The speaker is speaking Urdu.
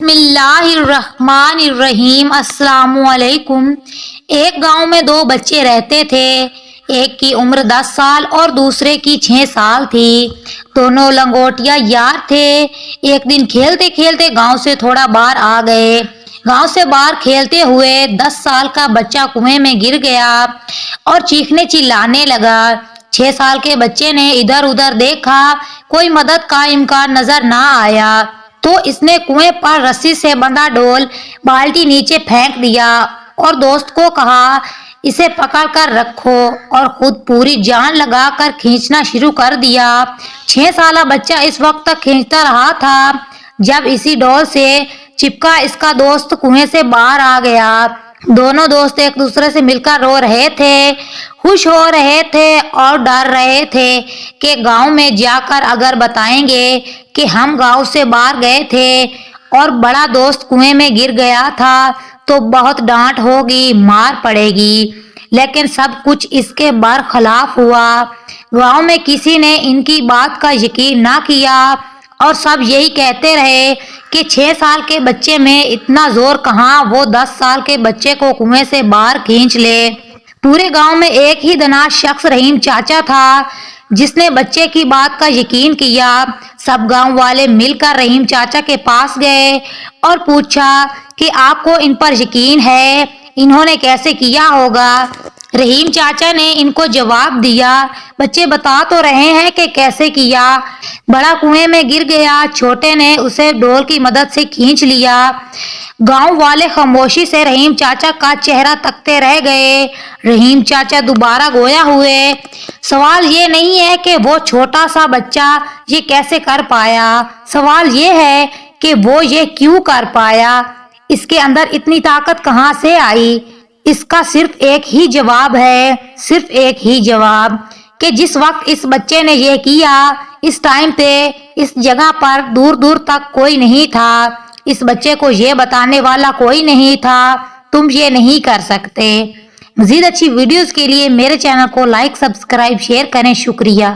بسم اللہ الرحمن الرحیم۔ السلام علیکم۔ ایک گاؤں میں دو بچے رہتے تھے۔ ایک کی عمر 10 سال اور دوسرے کی 6 سال تھی۔ دونوں لنگوٹیا یار تھے۔ ایک دن کھیلتے کھیلتے گاؤں سے تھوڑا باہر آ گئے۔ گاؤں سے باہر کھیلتے ہوئے 10 سال کا بچہ کنویں میں گر گیا اور چیخنے چلانے لگا۔ 6 سال کے بچے نے ادھر ادھر دیکھا، کوئی مدد کا امکان نظر نہ آیا تو اس نے کنویں پر رسی سے بندھا ڈول بالٹی نیچے پھینک دیا اور دوست کو کہا اسے پکڑ کر رکھو، اور خود پوری جان لگا کر کھینچنا شروع کر دیا۔ 6 سالہ بچہ اس وقت تک کھینچتا رہا تھا جب اسی ڈول سے چپکا اس کا دوست کنویں سے باہر آ گیا۔ دونوں دوست ایک دوسرے سے مل کر رو رہے تھے، خوش ہو رہے تھے اور ڈر رہے تھے کہ گاؤں میں جا کر اگر بتائیں گے کہ ہم گاؤں سے باہر گئے تھے اور بڑا دوست کنویں میں گر گیا تھا تو بہت ڈانٹ ہوگی، مار پڑے گی۔ لیکن سب کچھ اس کے برخلاف ہوا۔ گاؤں میں کسی نے ان کی بات کا یقین نہ کیا اور سب یہی کہتے رہے کہ 6 سال کے بچے میں اتنا زور کہاں، وہ 10 سال کے بچے کو کنویں سے باہر کھینچ لے۔ پورے گاؤں میں ایک ہی دنا شخص رحیم چاچا تھا جس نے بچے کی بات کا یقین کیا۔ سب گاؤں والے مل کر رحیم چاچا کے پاس گئے اور پوچھا کہ آپ کو ان پر یقین ہے؟ انہوں نے کیسے کیا ہوگا؟ رحیم چاچا نے ان کو جواب دیا، بچے بتا تو رہے ہیں کہ کیسے کیا۔ بڑا کنویں میں گر گیا، چھوٹے نے اسے ڈول کی مدد سے کھینچ لیا۔ گاؤں والے خاموشی سے رحیم چاچا کا چہرہ تکتے رہ گئے۔ رحیم چاچا دوبارہ گویا ہوئے، سوال یہ نہیں ہے کہ وہ چھوٹا سا بچہ یہ کیسے کر پایا، سوال یہ ہے کہ وہ یہ کیوں کر پایا، اس کے اندر اتنی طاقت کہاں سے آئی؟ اس کا صرف ایک ہی جواب ہے، صرف ایک ہی جواب، کہ جس وقت اس بچے نے یہ کیا اس ٹائم پہ اس جگہ پر دور دور تک کوئی نہیں تھا، اس بچے کو یہ بتانے والا کوئی نہیں تھا تم یہ نہیں کر سکتے۔ مزید اچھی ویڈیوز کے لیے میرے چینل کو لائک، سبسکرائب، شیئر کریں۔ شکریہ۔